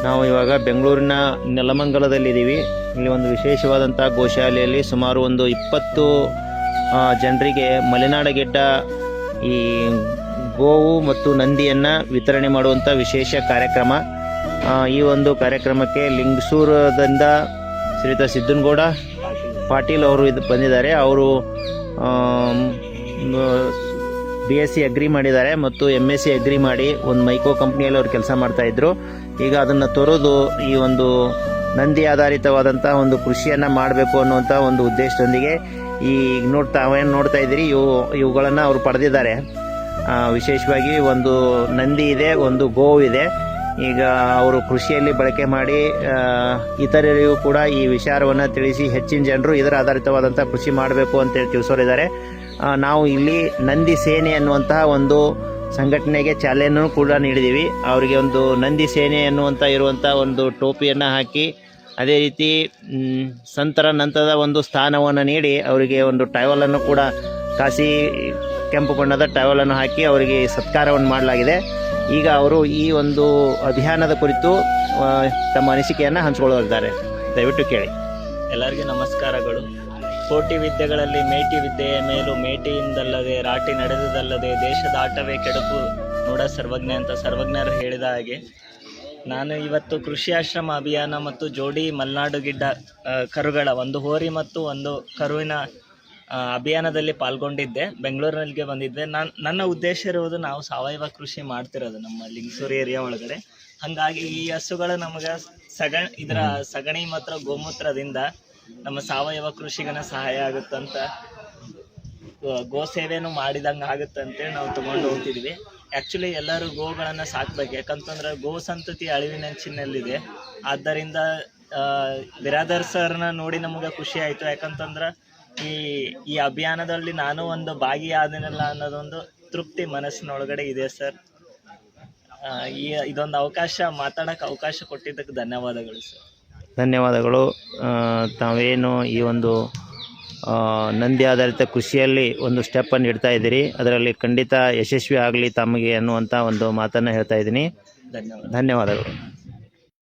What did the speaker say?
ನಾವು ಇವಾಗ ಬೆಂಗಳೂರಿನ ನೆಲಮಂಗಲದಲ್ಲಿದ್ದೀವಿ. ಇಲ್ಲಿ ಒಂದು ವಿಶೇಷವಾದಂಥ ಗೋಶಾಲೆಯಲ್ಲಿ ಸುಮಾರು ಒಂದು 20 ಜನರಿಗೆ ಮಲೆನಾಡ ಗೆಡ್ಡ ಈ ಗೋವು ಮತ್ತು ನಂದಿಯನ್ನು ವಿತರಣೆ ಮಾಡುವಂಥ ವಿಶೇಷ ಕಾರ್ಯಕ್ರಮ. ಈ ಒಂದು ಕಾರ್ಯಕ್ರಮಕ್ಕೆ ಲಿಂಗಸೂರದಿಂದ ಶ್ರೀಯುತ ಸಿದ್ದನಗೌಡ ಪಾಟೀಲ್ ಅವರು ಬಂದಿದ್ದಾರೆ. ಅವರು BSc ಅಗ್ರಿ ಮಾಡಿದ್ದಾರೆ ಮತ್ತು MSc ಅಗ್ರಿ ಮಾಡಿ ಒಂದು ಮೈಕೋ ಕಂಪ್ನಿಯಲ್ಲಿ ಅವ್ರು ಕೆಲಸ ಮಾಡ್ತಾಯಿದ್ರು. ಈಗ ಅದನ್ನು ತೊರೆದು ಈ ಒಂದು ನಂದಿ ಆಧಾರಿತವಾದಂಥ ಒಂದು ಕೃಷಿಯನ್ನು ಮಾಡಬೇಕು ಅನ್ನುವಂಥ ಒಂದು ಉದ್ದೇಶದೊಂದಿಗೆ ಈ ತಾವೇನು ನೋಡ್ತಾ ಇದ್ದೀರಿ ಇವುಗಳನ್ನು ಅವರು ಪಡೆದಿದ್ದಾರೆ. ವಿಶೇಷವಾಗಿ ಒಂದು ನಂದಿ ಇದೆ, ಒಂದು ಗೋವು ಇದೆ. ಈಗ ಅವರು ಕೃಷಿಯಲ್ಲಿ ಬಳಕೆ ಮಾಡಿ ಇತರರಿಗೂ ಕೂಡ ಈ ವಿಚಾರವನ್ನು ತಿಳಿಸಿ ಹೆಚ್ಚಿನ ಜನರು ಇದರ ಆಧಾರಿತವಾದಂಥ ಕೃಷಿ ಮಾಡಬೇಕು ಅಂತೇಳಿ ತಿಳಿಸೋರಿದ್ದಾರೆ. ನಾವು ಇಲ್ಲಿ ನಂದಿ ಸೇನೆ ಅನ್ನುವಂತಹ ಒಂದು ಸಂಘಟನೆಗೆ ಚಾಲನೆಯನ್ನು ಕೂಡ ನೀಡಿದ್ದೀವಿ. ಅವರಿಗೆ ಒಂದು ನಂದಿ ಸೇನೆ ಅನ್ನುವಂಥ ಇರುವಂಥ ಒಂದು ಟೋಪಿಯನ್ನು ಹಾಕಿ, ಅದೇ ರೀತಿ ಸಂತರ ನಂತರದ ಒಂದು ಸ್ಥಾನವನ್ನು ನೀಡಿ ಅವರಿಗೆ ಒಂದು ಟವಲನ್ನು ಕೂಡ ಕಾಸಿ ಕೆಂಪು ಬಣ್ಣದ ಟವಲನ್ನು ಹಾಕಿ ಅವರಿಗೆ ಸತ್ಕಾರವನ್ನು ಮಾಡಲಾಗಿದೆ. ಈಗ ಅವರು ಈ ಒಂದು ಅಭಿಯಾನದ ಕುರಿತು ತಮ್ಮ ಅನಿಸಿಕೆಯನ್ನು ಹಂಚಿಕೊಳ್ಳಲಿದ್ದಾರೆ. ದಯವಿಟ್ಟು ಕೇಳಿ. ಎಲ್ಲರಿಗೂ ನಮಸ್ಕಾರಗಳು. ಕೋಟಿ ವಿದ್ಯೆಗಳಲ್ಲಿ ಮೇಟಿ ವಿದ್ಯೆಯ ಮೇಲೂ ಮೇಟಿಯಿಂದಲ್ಲದೆ ರಾಟಿ ನಡೆದುದಲ್ಲದೆ ದೇಶದ ಆಟವೇ ಕೆಡುಕು ನೋಡ ಸರ್ವಜ್ಞ ಅಂತ ಸರ್ವಜ್ಞರು ಹೇಳಿದ ಹಾಗೆ ನಾನು ಇವತ್ತು ಕೃಷಿ ಆಶ್ರಮ ಅಭಿಯಾನ ಮತ್ತು ಜೋಡಿ ಮಲೆನಾಡು ಗಿಡ್ಡ ಕರುಗಳ ಒಂದು ಹೋರಿ ಮತ್ತು ಒಂದು ಕರುವಿನ ಅಭಿಯಾನದಲ್ಲಿ ಪಾಲ್ಗೊಂಡಿದ್ದೆ. ಬೆಂಗಳೂರಿನಲ್ಲಿಗೆ ಬಂದಿದ್ದೆ. ನನ್ನ ಉದ್ದೇಶ ಇರುವುದು ನಾವು ಸಾವಯವ ಕೃಷಿ ಮಾಡ್ತಿರೋದು ನಮ್ಮ ಲಿಂಗಸೂರು ಏರಿಯಾ ಒಳಗಡೆ. ಹಾಗಾಗಿ ಈ ಹಸುಗಳು ನಮಗೆ ಇದರ ಸಗಣಿ ಮತ್ತು ಗೋಮೂತ್ರದಿಂದ ನಮ್ಮ ಸಾವಯವ ಕೃಷಿಗನ ಸಹಾಯ ಆಗುತ್ತಂತ, ಗೋ ಸೇವೆನೂ ಮಾಡಿದಂಗೆ ಆಗುತ್ತೆ ಅಂತೇಳಿ ನಾವು ತೊಗೊಂಡು ಹೋಗ್ತಿದ್ವಿ. ಆ್ಯಕ್ಚುಲಿ ಎಲ್ಲರೂ ಗೋಗಳನ್ನು ಸಾಕ್ಬೇಕು, ಯಾಕಂತಂದ್ರೆ ಗೋ ಸಂತತಿ ಅಳಿವಿನಂಚಿನಲ್ಲಿದೆ. ಆದ್ದರಿಂದ ಬಿರಾದರ್ ಸರ್ನ ನೋಡಿ ನಮಗೆ ಖುಷಿ ಆಯಿತು. ಯಾಕಂತಂದ್ರೆ ಈ ಅಭಿಯಾನದಲ್ಲಿ ನಾನು ಒಂದು ಭಾಗಿಯಾದನಲ್ಲ ಅನ್ನೋದೊಂದು ತೃಪ್ತಿ ಮನಸ್ಸಿನೊಳಗಡೆ ಇದೆ ಸರ್. ಇದೊಂದು ಮಾತಾಡೋಕ್ಕೆ ಅವಕಾಶ ಕೊಟ್ಟಿದ್ದಕ್ಕೆ ಧನ್ಯವಾದಗಳು ಸರ್. ಧನ್ಯವಾದಗಳು. ತಾವೇನು ಈ ಒಂದು ನಂದಿ ಆಧಾರಿತ ಕೃಷಿಯಲ್ಲಿ ಒಂದು ಸ್ಟೆಪ್ಪನ್ನು ಇಡ್ತಾ ಇದ್ದೀರಿ, ಅದರಲ್ಲಿ ಖಂಡಿತ ಯಶಸ್ವಿ ಆಗಲಿ ತಮಗೆ ಅನ್ನುವಂಥ ಒಂದು ಮಾತನ್ನು ಹೇಳ್ತಾ ಇದ್ದೀನಿ. ಧನ್ಯವಾದಗಳು.